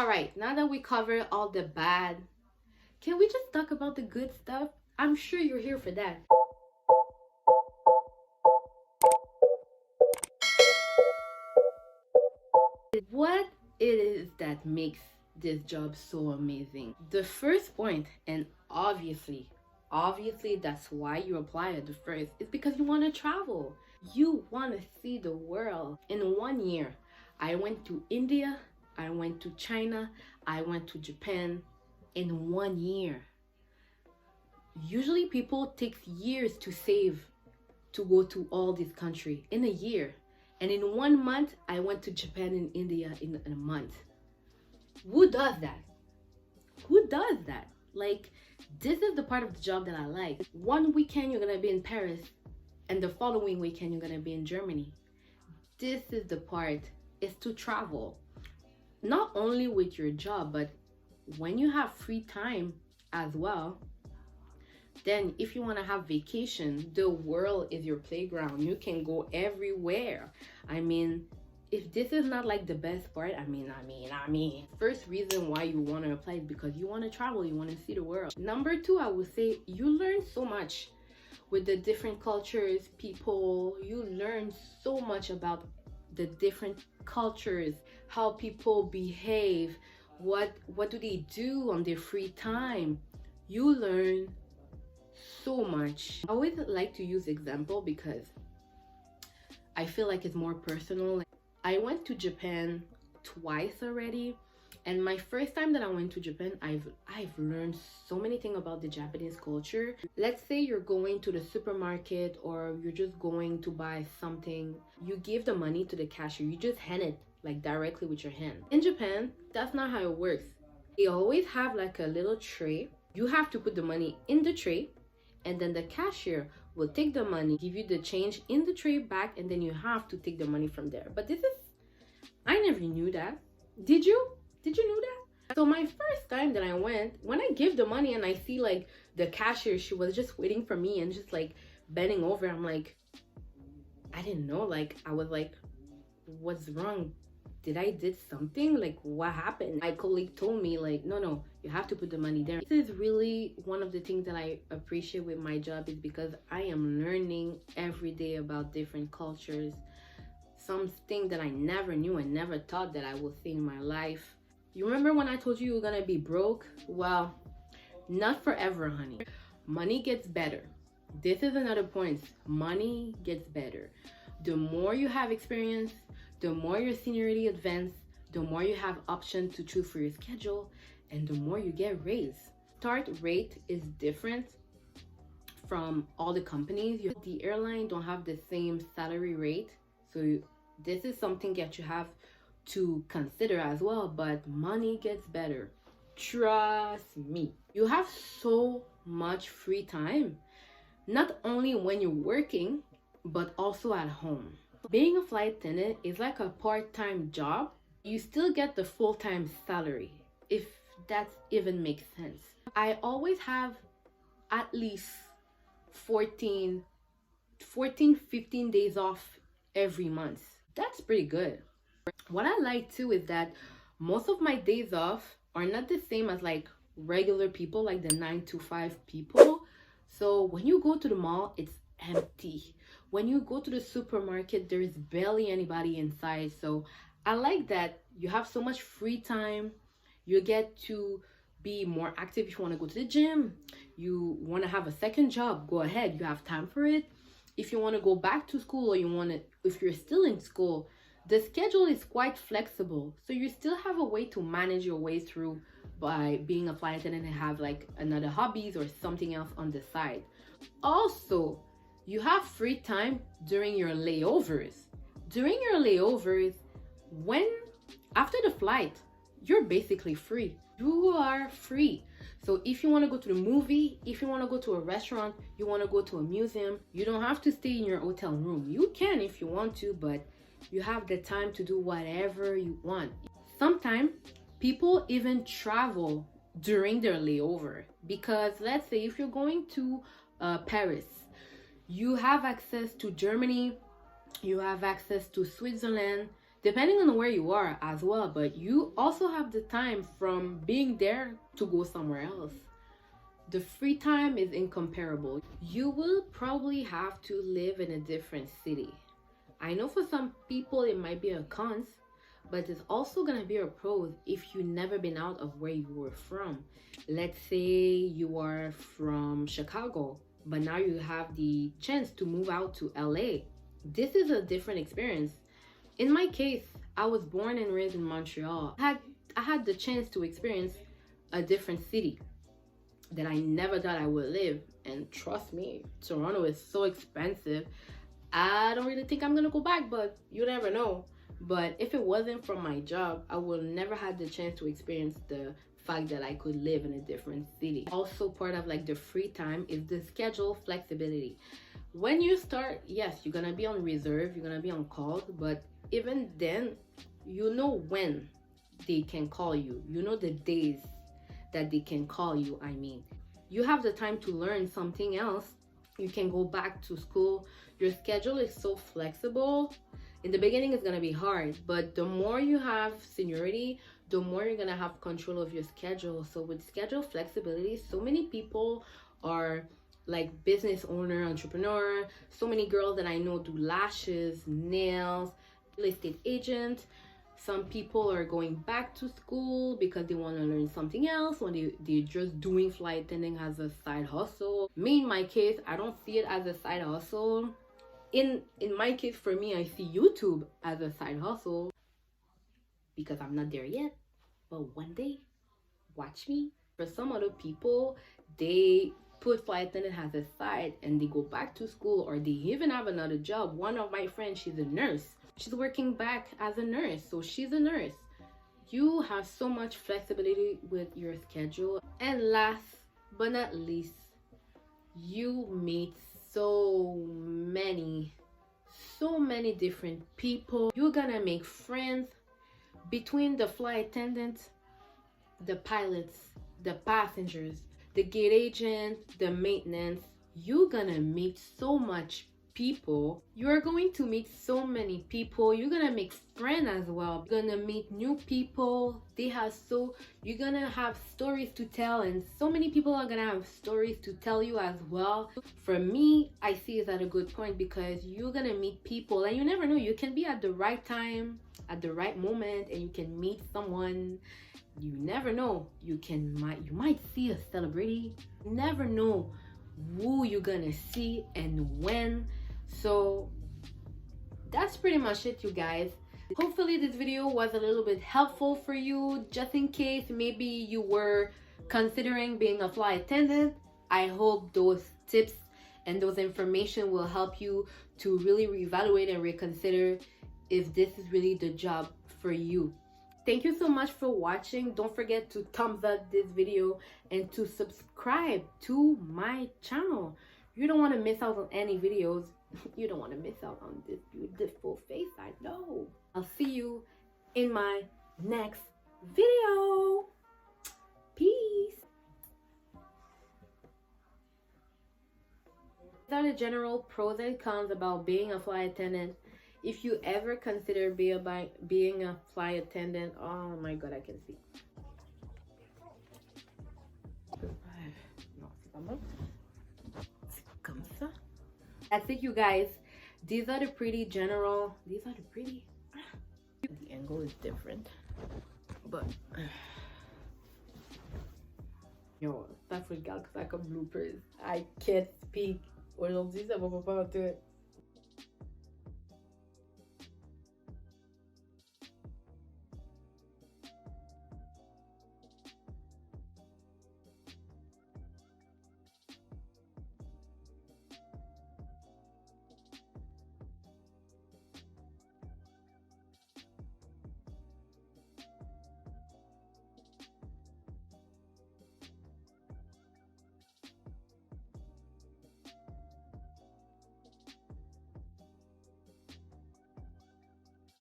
All right, now that we covered all the bad, can we just talk about the good stuff? I'm sure you're here for that. What it is that makes this job so amazing? The first point, and obviously that's why you apply at the first, is because you want to travel. You want to see the world. In 1 year, I went to India, I went to China, I went to Japan in 1 year. Usually people take years to save to go to all these countries in a year. And in 1 month, I went to Japan and India in a month. Who does that? Who does that? Like, this is the part of the job that I like. One weekend you're gonna be in Paris, and the following weekend you're gonna be in Germany. This is the part, is to travel. Not only with your job, but when you have free time as well, then if you want to have vacation, the world is your playground. You can go everywhere. I mean, if this is not like the best part, I mean, first reason why you want to apply is because you want to travel, you want to see the world. Number two, I would say you learn so much with the different cultures, people. You learn so much about the different cultures, how people behave, what do they do on their free time. You learn so much. I always like to use example because I feel like it's more personal. I went to Japan twice already, and my first time that I went to Japan, I've learned so many things about the Japanese culture. Let's say you're going to the supermarket or you're just going to buy something. You give the money to the cashier. You just hand it like directly with your hand. In Japan, that's not how it works. They always have like a little tray. You have to put the money in the tray, and then the cashier will take the money, give you the change in the tray back, and then you have to take the money from there. But I never knew that. Did you know that? So my first time that I went, when I give the money and I see like the cashier, she was just waiting for me and just like bending over. I'm like, I didn't know. Like, I was like, what's wrong? Did I did something? Like, what happened? My colleague told me like, no, you have to put the money there. This is really one of the things that I appreciate with my job, is because I am learning every day about different cultures. Something that I never knew and never thought that I would see in my life. You remember when I told you were gonna be broke? Well, not forever, honey. Money gets better. This is another point. Money gets better. The more you have experience, the more your seniority advance, the more you have options to choose for your schedule, and the more you get raised. Start rate is different from all the companies. The airline don't have the same salary rate, so this is something that you have to consider as well. But money gets better, trust me. You have so much free time, not only when you're working, but also at home. Being a flight attendant is like a part-time job. You still get the full-time salary, if that even makes sense. I always have at least 15 days off every month. That's pretty good. What I like too is that most of my days off are not the same as like regular people, like the 9 to 5 people. So when you go to the mall, it's empty. When you go to the supermarket, there's barely anybody inside. So I like that you have so much free time. You get to be more active. If you want to go to the gym, you want to have a second job, go ahead, you have time for it. If you want to go back to school, or if you're still in school, the schedule is quite flexible. So you still have a way to manage your way through by being a flight attendant and have like another hobbies or something else on the side. Also, you have free time during your layovers. During your layovers, after the flight, you're basically free. You are free. So if you want to go to the movie, if you want to go to a restaurant, you want to go to a museum, you don't have to stay in your hotel room. You can if you want to, but you have the time to do whatever you want. Sometimes people even travel during their layover, because let's say if you're going to Paris, you have access to Germany, you have access to Switzerland, depending on where you are as well, but you also have the time from being there to go somewhere else. The free time is incomparable. You will probably have to live in a different city. I know for some people it might be a cons, but it's also gonna be a pros if you never been out of where you were from. Let's say you are from Chicago, but now you have the chance to move out to LA. This is a different experience. In my case, I was born and raised in Montreal. I had the chance to experience a different city that I never thought I would live. And trust me, Toronto is so expensive. I don't really think I'm gonna go back, but you never know. But if it wasn't for my job, I would never had the chance to experience the fact that I could live in a different city. Also, part of like the free time is the schedule flexibility. When you start, yes, you're gonna be on reserve, you're gonna be on call, but even then, you know when they can call you. You know the days that they can call you. I mean, you have the time to learn something else. You can go back to school. Your schedule is so flexible. In the beginning, it's gonna be hard, but the more you have seniority, the more you're gonna have control of your schedule. So with schedule flexibility, so many people are like business owner, entrepreneur. So many girls that I know do lashes, nails, real estate agent. Some people are going back to school because they want to learn something else, when they're just doing flight attending as a side hustle. Me, in my case, I don't see it as a side hustle. In my case, for me, I see YouTube as a side hustle because I'm not there yet. But one day, watch me. For some other people, they put flight attendant as a side and they go back to school, or they even have another job. One of my friends, she's a nurse. She's working back as a nurse, so she's a nurse. You have so much flexibility with your schedule. And last but not least, you meet so many different people. You're gonna make friends between the flight attendants, the pilots, the passengers, the gate agent, the maintenance. You're gonna meet so much people. You're going to meet so many people. You're gonna make friends as well. You're gonna meet new people. You're gonna have stories to tell, and so many people are gonna have stories to tell you as well. For me, I see it at a good point because you're gonna meet people, and you never know, you can be at the right time, at the right moment, and you can meet someone. You never know, you might see a celebrity. You never know who you're gonna see and when. So that's pretty much it, you guys. Hopefully this video was a little bit helpful for you, just in case maybe you were considering being a flight attendant. I hope those tips and those information will help you to really reevaluate and reconsider if this is really the job for you. Thank you so much for watching. Don't forget to thumbs up this video and to subscribe to my channel. You don't want to miss out on any videos. You don't want to miss out on this beautiful face, I know. I'll see you in my next video. Peace. These are the general pros and cons about being a flight attendant. If you ever consider being a flight attendant, oh my god, I can see. That's it, you guys. These are the pretty general. These are the pretty. The angle is different, but yo, ça regarde que ça comme bloopers. I can't speak. Aujourd'hui, ça va pas faire tout.